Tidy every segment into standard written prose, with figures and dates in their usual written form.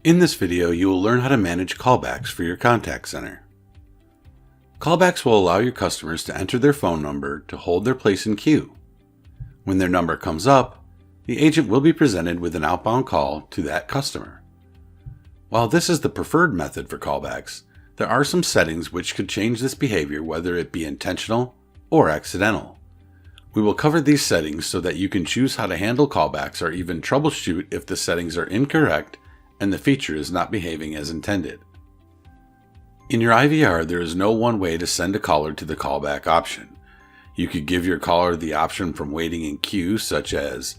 In this video, you will learn how to manage callbacks for your contact center. Callbacks will allow your customers to enter their phone number to hold their place in queue. When their number comes up, the agent will be presented with an outbound call to that customer. While this is the preferred method for callbacks, there are some settings which could change this behavior, whether it be intentional or accidental. We will cover these settings so that you can choose how to handle callbacks or even troubleshoot if the settings are incorrect and the feature is not behaving as intended. In your IVR, there is no one way to send a caller to the callback option. You could give your caller the option from waiting in queue, such as,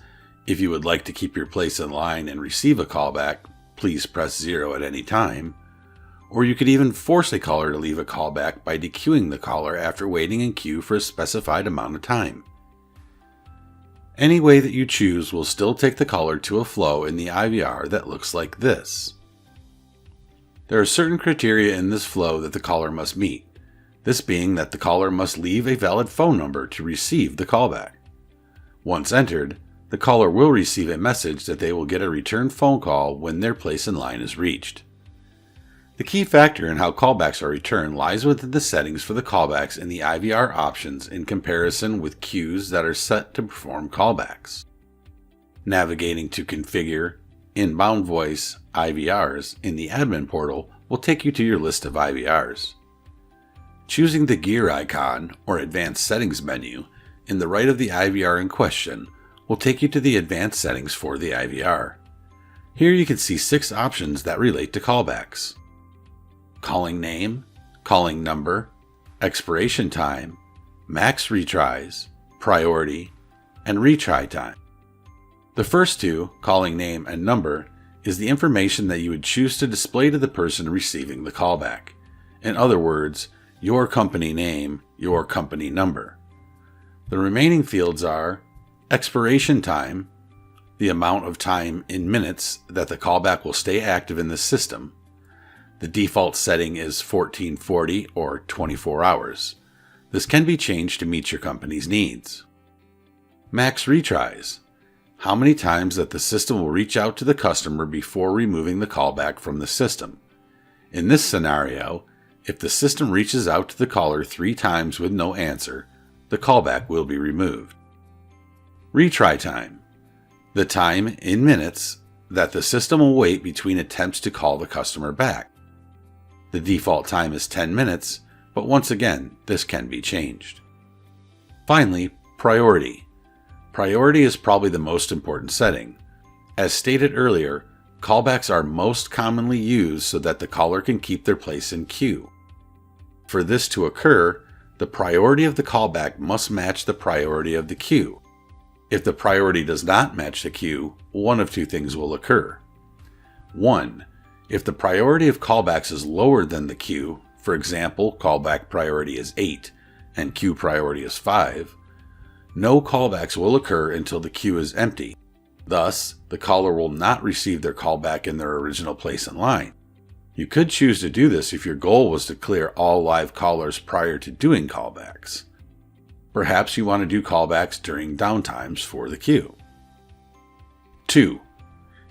if you would like to keep your place in line and receive a callback, please press 0 at any time. Or you could even force a caller to leave a callback by dequeuing the caller after waiting in queue for a specified amount of time. Any way that you choose will still take the caller to a flow in the IVR that looks like this. There are certain criteria in this flow that the caller must meet, this being that the caller must leave a valid phone number to receive the callback. Once entered, the caller will receive a message that they will get a return phone call when their place in line is reached. The key factor in how callbacks are returned lies within the settings for the callbacks in the IVR options in comparison with queues that are set to perform callbacks. Navigating to Configure Inbound Voice IVRs in the admin portal will take you to your list of IVRs. Choosing the gear icon or Advanced Settings menu in the right of the IVR in question will take you to the advanced settings for the IVR. Here you can see 6 options that relate to callbacks: calling name, calling number, expiration time, max retries, priority, and retry time. The first two, calling name and number, is the information that you would choose to display to the person receiving the callback. In other words, your company name, your company number. The remaining fields are expiration time, the amount of time in minutes that the callback will stay active in the system. The default setting is 1440 or 24 hours. This can be changed to meet your company's needs. Max retries. How many times that the system will reach out to the customer before removing the callback from the system. In this scenario, if the system reaches out to the caller 3 times with no answer, the callback will be removed. Retry time. The time in minutes that the system will wait between attempts to call the customer back. The default time is 10 minutes, but once again, this can be changed. Finally, priority. Priority is probably the most important setting. As stated earlier, callbacks are most commonly used so that the caller can keep their place in queue. For this to occur, the priority of the callback must match the priority of the queue. If the priority does not match the queue, one of 2 things will occur. 1. If the priority of callbacks is lower than the queue, for example, callback priority is 8 and queue priority is 5, no callbacks will occur until the queue is empty. Thus, the caller will not receive their callback in their original place in line. You could choose to do this if your goal was to clear all live callers prior to doing callbacks. Perhaps you want to do callbacks during downtimes for the queue. 2.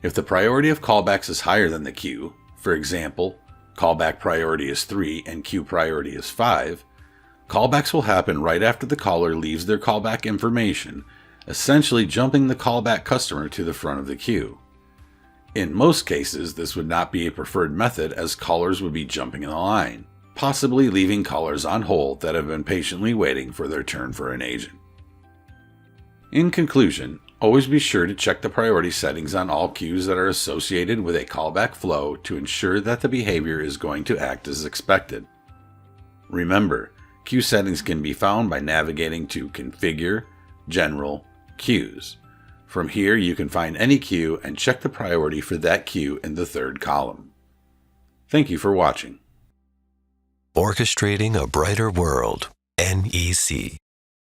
If the priority of callbacks is higher than the queue, for example, callback priority is 3 and queue priority is 5, callbacks will happen right after the caller leaves their callback information, essentially jumping the callback customer to the front of the queue. In most cases, this would not be a preferred method, as callers would be jumping in the line, possibly leaving callers on hold that have been patiently waiting for their turn for an agent. In conclusion, always be sure to check the priority settings on all queues that are associated with a callback flow to ensure that the behavior is going to act as expected. Remember, queue settings can be found by navigating to Configure, General, Queues. From here, you can find any queue and check the priority for that queue in the 3rd column. Thank you for watching. Orchestrating a brighter world. NEC.